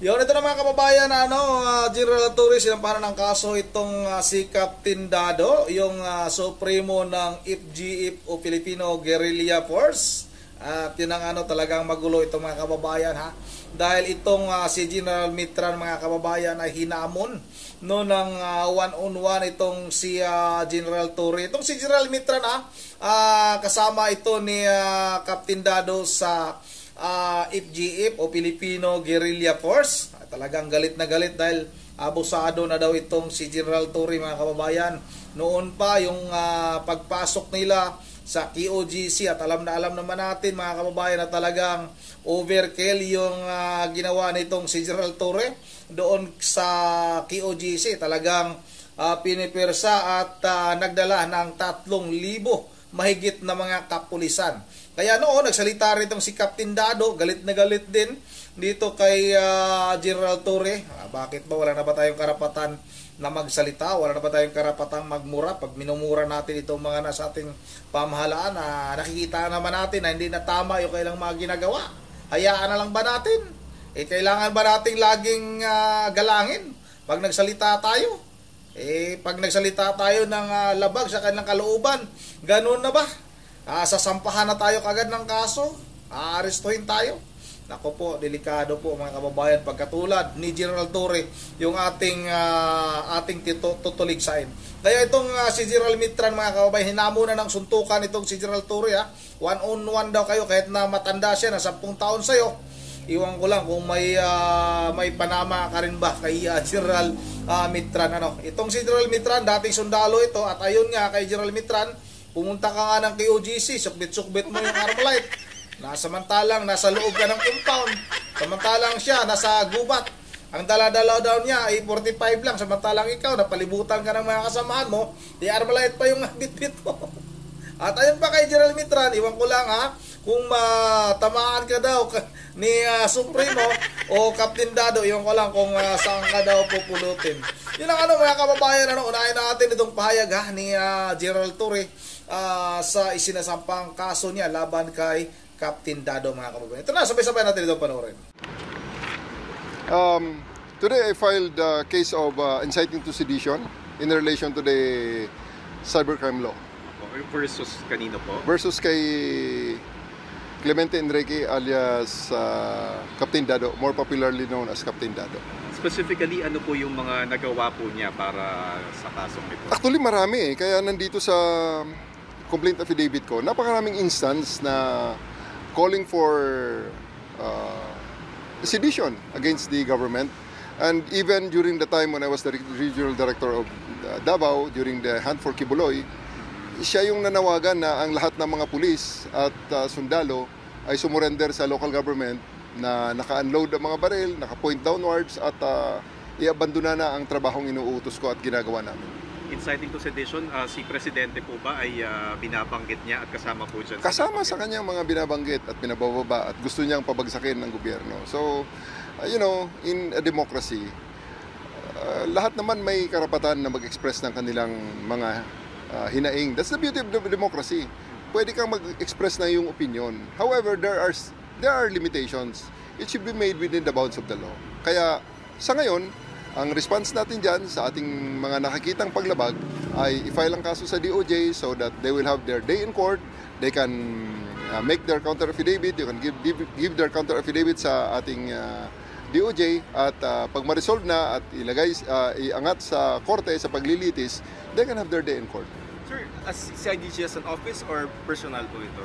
Yun, ito na mga kababayan, General Torre, sinampahan ng kaso itong si Captain Dado, yung supremo ng FGF o Filipino Guerrilla Force. At yun ang talagang magulo itong mga kababayan, ha. Dahil itong si General Mitran, mga kababayan, ay hinamon no ng one-on-one itong si General Torre. Itong si General Mitran, kasama ito ni Captain Dado sa FGF o Filipino Guerrilla Force. Talagang galit na galit dahil abusado na daw itong si General Torre, mga kababayan. Noon pa yung pagpasok nila sa KOGC, at alam naman natin, mga kababayan, na talagang overkill yung ginawa nitong si General Torre doon sa KOGC. Talagang pinipwersa at nagdala ng 3,000 mahigit na mga kapulisan. Kaya noon, nagsalita rin itong si Captain Dado, galit na galit din dito kay General Torre. Bakit ba wala na ba tayong karapatan na magsalita? Wala na ba tayong karapatang magmura? Pag minumura natin itong mga nasa ating pamahalaan, nakikita naman natin na hindi na tama yung kailang mga ginagawa. Hayaan na lang ba natin? Kailangan ba nating laging galangin pag nagsalita tayo? Pag nagsalita tayo ng labag sa kanilang kalooban, ganun na ba? Sasampahan na tayo kagad ng kaso? Aarestuhin tayo? Nako po, delikado po, mga kababayan, pagkatulad ni General Torre, yung ating tutuligsain. Kaya itong si General Mitran, mga kababayan, hinamo na ng suntukan itong si General Torre. One-on-one daw kayo, kahit na matanda siya, na 10 taon sa'yo. Iwan ko lang kung may panama ka rin ba kay General Mitran. Itong si General Mitran, dating sundalo ito, at ayun nga kay General Mitran, pumunta ka nga ng KOGC, sukbit-sukbit mo yung Armalite. Samantalang nasa loob ka ng compound, samantalang siya nasa gubat. Ang dala-dala daw niya ay 45 lang, samantalang ikaw napalibutan ka ng mga kasamahan mo, di Armalite pa yung bitbit mo. At ayun pa kay General Mitran, iwan ko lang kung matamaan ka daw ni Supremo o Captain Dado, iwan ko lang kung saan ka daw pupulutin. Yun ang mga kababayan, unahin natin itong pahayag ni General Torre sa isinasampang kaso niya laban kay Captain Dado, mga kababayan. Ito na, sabay-sabay natin itong panoorin. Today I filed a case of inciting to sedition in relation to the cybercrime law. Versus kanino po? Versus kay Clemente Enrique alias Captain Dado, more popularly known as Captain Dado. Specifically, ano po yung mga nagawa po niya para sa kasong ito? Actually, marami kaya nandito sa complaint affidavit ko, napakaraming instance na calling for sedition against the government. And even during the time when I was the regional director of Davao, during the Hunt for Kibuloy, siya yung nanawagan na ang lahat ng mga pulis at sundalo ay sumurrender sa local government, na naka-unload ang mga baril, naka-point downwards, at i-abandona na ang trabahong inuutos ko at ginagawa namin. Inciting to sedition, si Presidente po ba ay binabanggit niya at kasama po dyan? Kasama sa kanyang mga binabanggit at binabababa at gusto niyang pabagsakin ng gobyerno. So, in a democracy, lahat naman may karapatan na mag-express ng kanilang mga hinaing. That's the beauty of democracy. Pwede kang mag-express na yung opinion. However, there are limitations. It should be made within the bounds of the law. Kaya sa ngayon, ang response natin dyan sa ating mga nakikitang paglabag ay i-file ang kaso sa DOJ so that they will have their day in court. They can make their counter affidavit. You can give their counter affidavit sa ating DOJ, at pag ma-resolve na at iangat sa korte sa paglilitis, they can have their day in court. Sir, as CIDG as an office or personal po ito?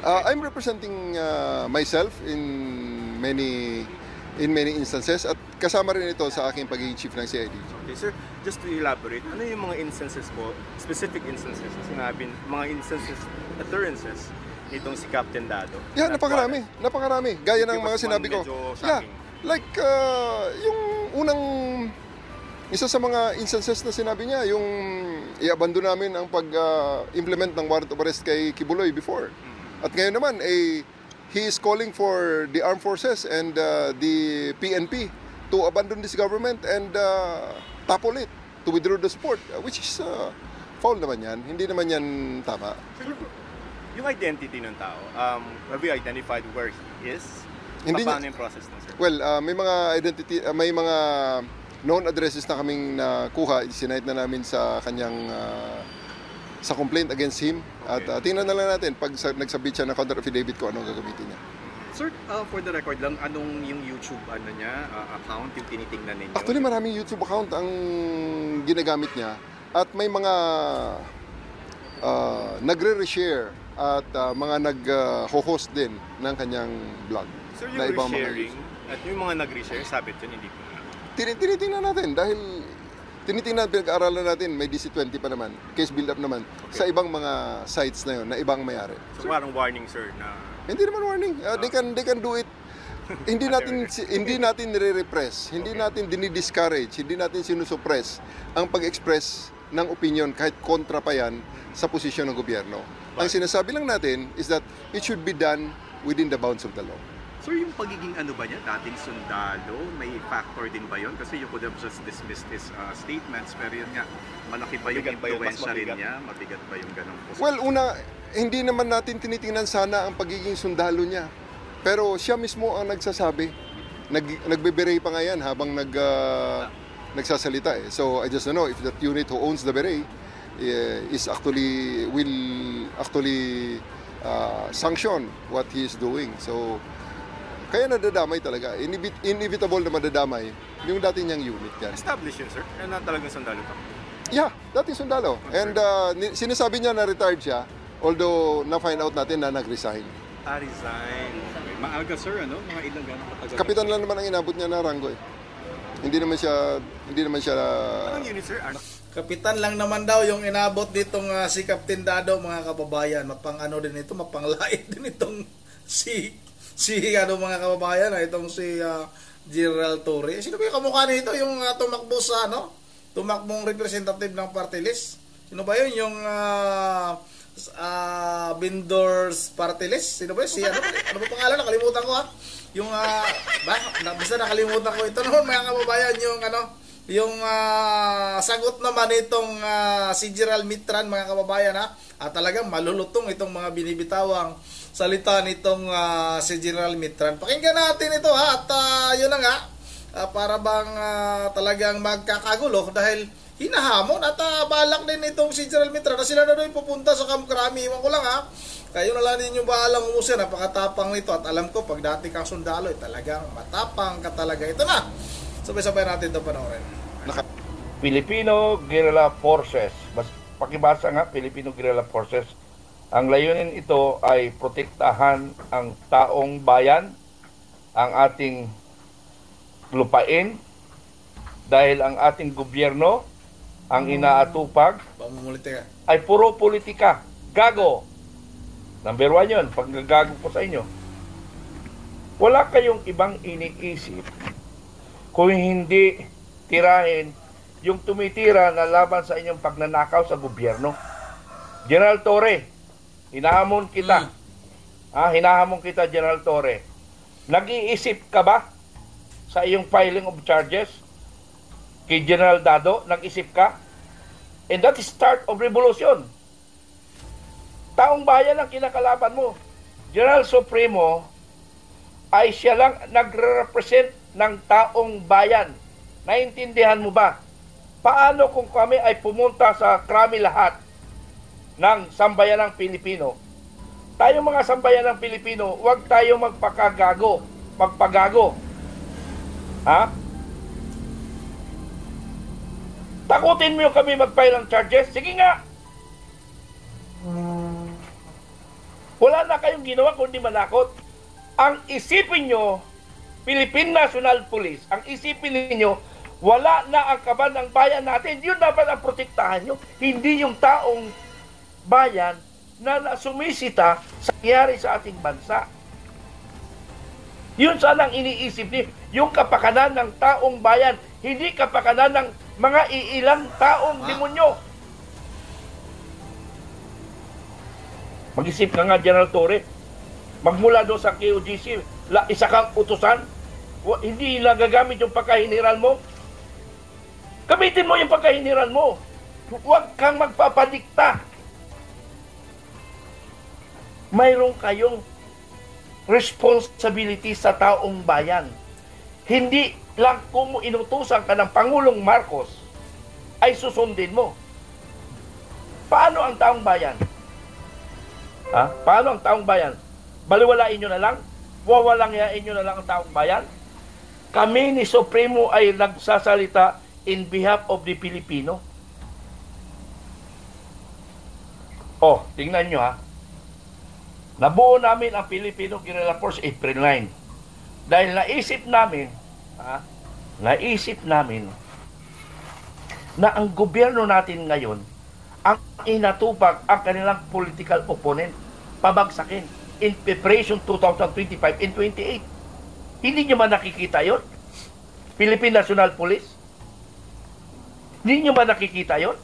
I'm representing myself in many instances, at kasama rin ito sa aking pagiging chief ng CIDG. Okay, sir, just to elaborate, ano yung mga instances po, specific instances, sinabi, mga instances, occurrences nitong si Captain Dado? Yeah, napakarami. Gaya ng mga sinabi ko. Yeah, like yung unang, isa sa mga instances na sinabi niya, yung i-abandon namin ang pag-implement ng warrant of arrest kay Kibuloy before. At ngayon naman, he is calling for the armed forces and the PNP to abandon this government and topple it, to withdraw the support, which is foul naman yan. Hindi naman yan tama. Yung identity ng tao, have you identified where he is? Hindi Paano niya- yung process nun, sir? Well, may mga identity, may mga known addresses na kaming nakuha, sinite na namin sa kanyang sa complaint against him. At tingnan na lang natin pag nagsabit siya ng counter affidavit ko anong gagamitin niya. Sir, for the record lang, anong yung YouTube niya, account yung tinitingnan ninyo? Actually, maraming YouTube account ang ginagamit niya at may mga nagre-reshare at mga nag-host din ng kanyang vlog. Sir, na yung ibang mga resharing at yung mga nag-reshare, sabit yun, hindi po. Tinitingnan natin dahil tinitingnan, pinag-aaralan natin, may DC-20 pa naman, case build-up naman, sa ibang mga sites na yun, na ibang mayari. So parang warning, sir, na Hindi naman warning. They can do it. Hindi natin nire-repress, hindi natin dinidiscourage, hindi natin sinusuppress ang pag-express ng opinion kahit kontra pa yan sa posisyon ng gobyerno. Ang sinasabi lang natin is that it should be done within the bounds of the law. Sir, yung pagiging ano ba niya, dating sundalo, may factor din ba yun? Kasi you could have just dismissed his statements, pero yun nga, malaki ba yung Mabigat ba yun? Mas influensya rin mabigat? niya? Mabigat ba yung ganong posisyon? Well, una, hindi naman natin tinitingnan sana ang pagiging sundalo niya. Pero siya mismo ang nagsasabi. Nagbe-beret pa nga yan habang nagsasalita eh. So I just don't know if that unit who owns the beret will actually sanction what he is doing. So kaya nadadamay talaga. Inevitable na madadamay yung dati niyang unit yan. establish yun, sir. Yan na talagang sundalo to. Yeah, dati sundalo. And sinasabi niya na retired siya, although na-find out natin na nag-resign. Resign. Maaga sir, ano? Mga ilang gano'ng katagal? Kapitan lang naman ang inabot niya na ranggo eh. Hindi naman siya Anong unit, sir? Kapitan lang naman daw yung inabot ditong si Captain Dado, mga kababayan. Mapang ano din ito, mapanglait din itong si mga kababayan, itong si General Torre. Sino ba yung kamukha nito? Yung tumakbo sa tumakbong representative ng party list. Sino ba yun? Yung Bindors party list. Sino ba yun? Ano ba pangalan? Nakalimutan ko Yung basta nakalimutan ko. Ito naman mga kababayan, yung sagot naman itong si Gerald Mitran, mga kababayan talagang malulutong itong mga binibitawang salita nitong si General Mitran. Pakinggan natin ito at yun na nga, para bang talagang magkakagulo dahil hinahamon at balak din itong si General Mitran na sila na doon pupunta sa Camp Crame. Iwan ko lang kayo na lang ninyo bahalang umusin, napakatapang nito at alam ko pag dati kang sundalo talagang matapang ka talaga. Ito na, sabay-sabay natin ito panoorin. Filipino Guerrilla Forces. Pakibasa nga, Filipino Guerrilla Forces. Ang layunin ito ay protektahan ang taong bayan, ang ating lupain, dahil ang ating gobyerno, ang inaatupag, ay puro politika. Gago. Number 1 yun, paggagago ko sa inyo. Wala kayong ibang iniisip kung hindi tirahin yung tumitira na laban sa inyong pagnanakaw sa gobyerno. General Torre, hinahamon kita. Hinahamon kita, General Torre. Nag-iisip ka ba sa iyong filing of charges kay General Dado? Nag-isip ka? And that is start of revolution. Taong bayan ang kinakalaban mo. General Supremo ay siya lang nagre-represent ng taong bayan. Naintindihan mo ba? Paano kung kami ay pumunta sa krami lahat ng sambayanang Pilipino? Tayo mga sambayanang Pilipino, huwag tayo magpagago. Takutin mo yung kami mag-file ng charges? Sige nga! Wala na kayong ginawa kundi manakot. Ang isipin nyo, Philippine National Police, ang isipin ninyo, wala na ang kaban ng bayan natin. Yun dapat ang protektahan nyo. Hindi yung taong bayan na sumisita sa nangyari sa ating bansa. Yun sana ang iniisip niyo. Yung kapakanan ng taong bayan, hindi kapakanan ng mga iilang taong demonyo. Mag-isip ka nga, General Torre. Magmula doon sa KOGC, isa kang utusan, hindi nagagamit yung pagkahiniran mo. Gamitin mo yung pagkahiniran mo. Huwag kang magpapadikta. Mayroon kayong responsibility sa taong bayan. Hindi lang kung inutusan ka ng Pangulong Marcos ay susundin mo. Paano ang taong bayan? Paano ang taong bayan? Baliwalain nyo na lang? Wawalangyain nyo na lang ang taong bayan? Kami ni Supremo ay nagsasalita in behalf of the Filipino. Tingnan nyo Nabuo namin ang Filipino Guerrilla Force April 9. Dahil naisip namin na ang gobyerno natin ngayon ang inatupag ang kanilang political opponent pabagsakin in preparation 2025 and 28. Hindi nyo ba nakikita yon? Philippine National Police? Hindi nyo ba nakikita yon?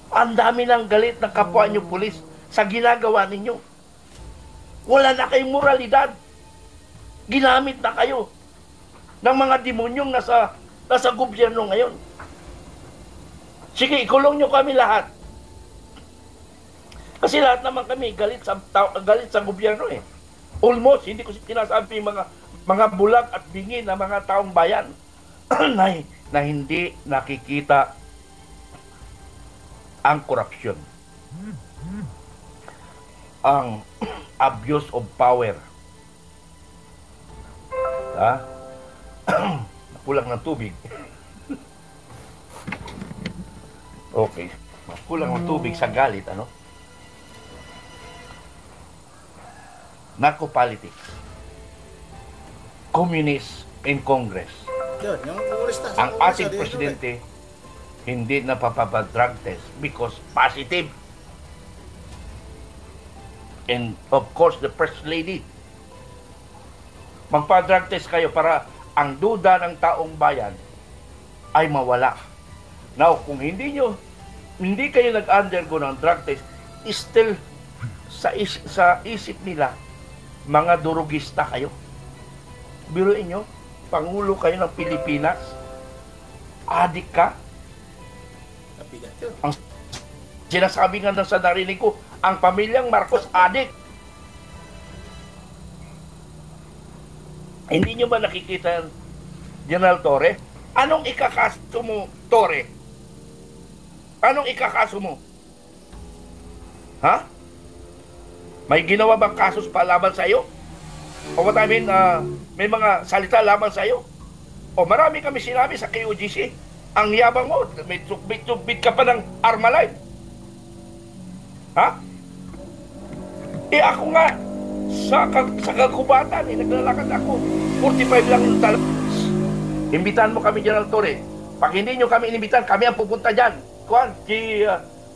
Ang dami ng galit ng kapwa nyo police sa ginagawa ninyo. Wala na kayong moralidad. Ginamit na kayo ng mga demonyong nasa gobyerno ngayon. Sige, ikulong nyo kami lahat. Kasi lahat naman kami galit sa gobyerno eh. Almost, hindi ko sinasabi mga bulag at bingi na mga taong bayan na hindi nakikita ang korupsyon. Ang abuse of power. Kulang ng tubig. Okay. Kulang ng tubig sa galit, Narco politics. Communist in Congress. Yun, yung purista. Ang ating presidente hindi napapapa-drug test because positive. And of course, the First Lady. Magpa-drug test kayo para ang duda ng taong bayan ay mawala. Now, kung hindi kayo nag-undergo ng drug test, still sa isip nila, mga durugista kayo. Biruin nyo, Pangulo kayo ng Pilipinas, adik ka. Ang sinasabi nga sa narinig ko, ang pamilyang Marcos adik. Hindi nyo ba nakikita yan, General Torre? Anong ikakaso mo, Torre? Anong ikakaso mo? May ginawa bang kasos pa laban sa iyo? O what I mean, may mga salita laban sa iyo? O marami kami sinabi sa KOGC, ang yabang mo, may tsubit ka pa ng Armalite. Ako nga, sa kagubatan, naglalakad ako. 45 lang yung talabas. Imbitahan mo kami, General Torre. Pag hindi nyo kami inimbitan, kami ang pupunta dyan. Si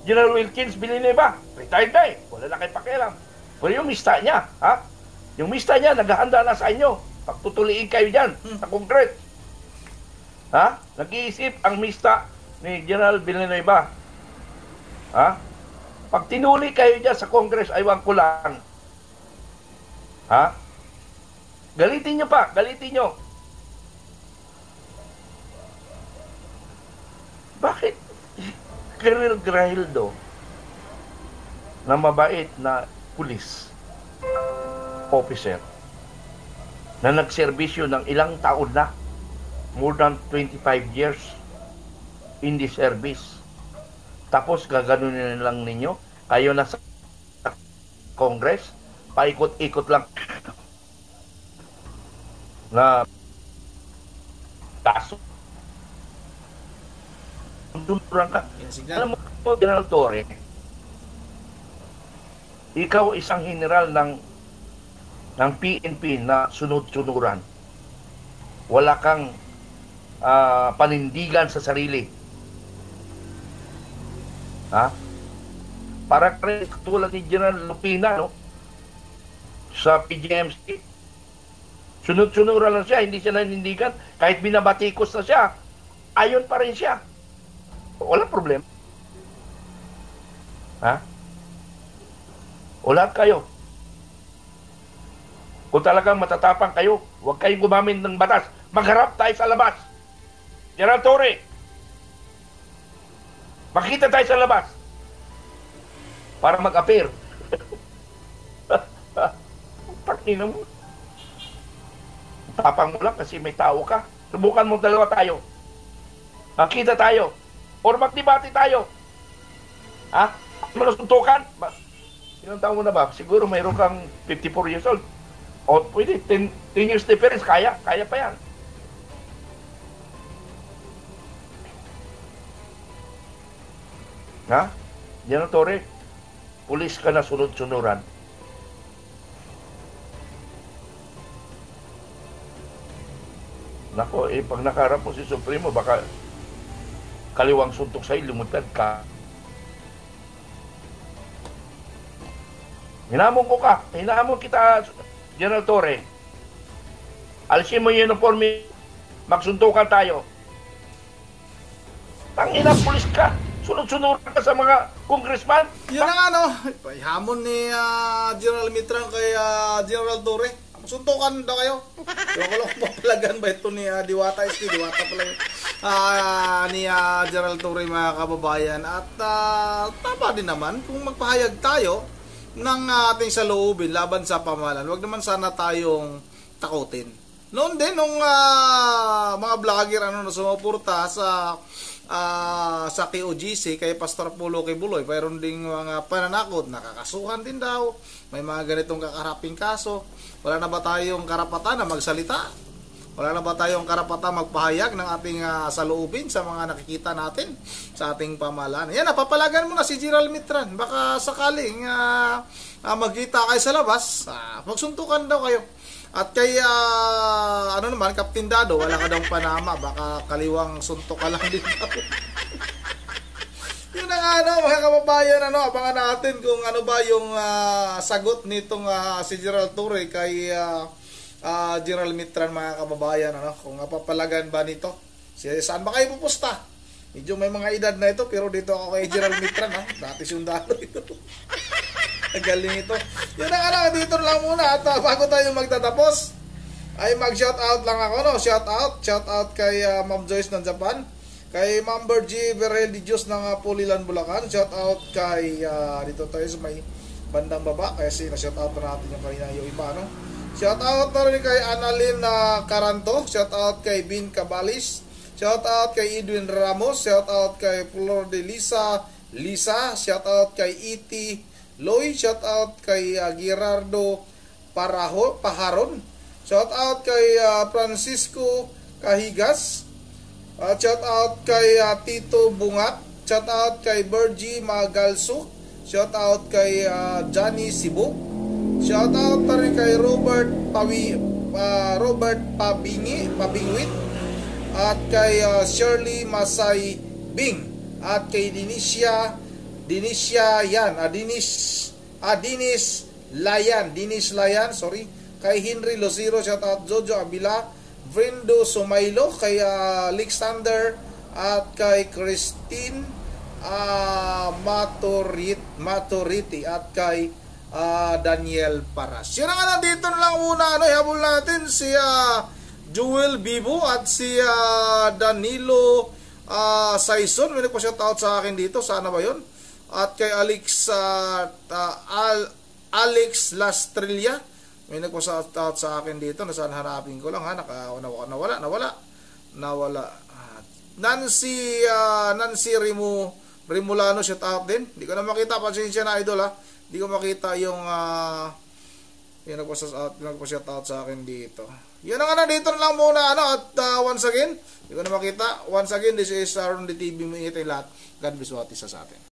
General Wilkins Villanueva, retired na wala na kayo pakialam. Pero yung mista niya, yung mista niya, naghahanda na sa inyo. Pagtutuliin kayo dyan, sa Congress. Nag-iisip ang mista ni General Villanueva. Pag tinuli kayo dyan sa Congress, aywan ko lang. Galitin nyo pa, galitin nyo. Bakit Colonel Grahildo na mabait na pulis officer na nagserbisyo ng ilang taon na, more than 25 years in the service, tapos gaganunin lang ninyo kayo na sa Congress, paikot-ikot lang na kaso. Dumurang ka. Alam mo, General Torre, ikaw isang general ng PNP na sunod-sunuran. Wala kang panindigan sa sarili. Para tulad ni General Lupina, sa PGMC. Sunod-sunuran lang siya, hindi siya nanindigan. Kahit binabatikos na siya, ayon pa rin siya. Walang problema. O lahat kayo. Kung talagang matatapang kayo, huwag kayong gumamit ng batas. Magharap tayo sa labas. General Torre, makita tayo sa labas para mag-appear. Takina mo. Tapang mo lang kasi may tao ka. Subukan mo dalawa tayo. Makita tayo. Or magdebate tayo. Ha? Malusuntukan? Ilang taon mo na ba? Siguro mayroon kang 54 years old. O pwede, 10 years difference. Kaya pa yan. Ha? General Torre, pulis ka na sunod-sunuran. Nako, pag nakaharap mo si Supremo, baka kaliwang suntok sa'yo, lumutad ka. Hinamon kita, General Torre. Alisin mo yung uniforme, magsuntukan tayo. Tangina, pulis ka. Sunod-sunuran ka sa mga congressman. Yun ang hamon ni General Mitran kay General Torre. Suntukan daw kayo. Yung ko lang papalagan ba ito ni Diwata SK? Diwata pala yun. Ni General Torre, mga kababayan. At tama din naman kung magpahayag tayo ng ating saloobin laban sa pamahalaan. Huwag naman sana tayong takutin. Noon din, nung mga vlogger na sumuporta sa KOGC kay Pastor Pulo kay Buloy, mayroon ding mga pananakot, nakakasuhan din daw, may mga ganitong kakaraping kaso. Wala na ba tayong karapatan na magsalita? Wala na ba tayong karapatan magpahayag ng ating saloobin sa mga nakikita natin sa ating pamahalaan? Yan, napapalagan mo na si General Mitran. Baka sakaling magkita kayo sa labas, magsuntukan daw kayo. At kay Captain Dado, wala ka daw panama, baka kaliwang suntok ka lang din daw. Yun ang mga kababayan, abangan natin kung ano ba yung sagot nitong si General Torre kay General Mitran, mga kababayan, kung papalagan ba nito. Saan ba kayo pupusta? Medyo may mga edad na ito, pero dito ako kay General Mitran, dati sundalo ito. Galing ito. Yun ang dito lang muna. At bago tayo magtatapos, ay mag-shoutout lang ako. Shoutout kay Ma'am Joyce ng Japan. Kay Ma'am Bergie Berel Di Diyos ng Pulilan, Bulacan. Shoutout kay, dito tayo sa may bandang baba. Kasi na-shoutout na natin yung kanina yung iba. Shoutout na rin kay Annalyn Caranto. Shoutout kay Bin Cabalis. Shoutout kay Edwin Ramos. Shoutout kay Flor de Lisa. Shoutout kay E.T. Loy, shout out kay Gerardo Paharon, shout out kay Francisco Kahigas, shout out kay Tito Bungat, shout out kay Bergie Magalso, shout out kay Johnny Sibo, shout out na rin kay Robert Pabingwit, at kay Shirley Masay Bing, at kay Dinis Layan, kay Henry Loziro, shout out Jojo Abila, Vrindo Sumaylo, kay Alexander, at kay Christine Maturiti, at kay Daniel Paras. Yun nga, dito na lang muna, ihabol natin si Joel Bibo at si Danilo Saison. May nagpa-shout out sa akin dito, sana ba yun? At kay Alex Lastrilla, may nagpa-shout out sa akin dito, nasaan hanapin ko lang, nawala. Nancy Rimulano, shout out din. Hindi ko na makita, pasensya na idol Hindi ko makita yung nagpa-shout out sa akin dito. Yan ang dito na lang muna at once again, hindi ko na makita. Once again, this is Aaron the TV, may itay lahat. God bless what isa sa atin.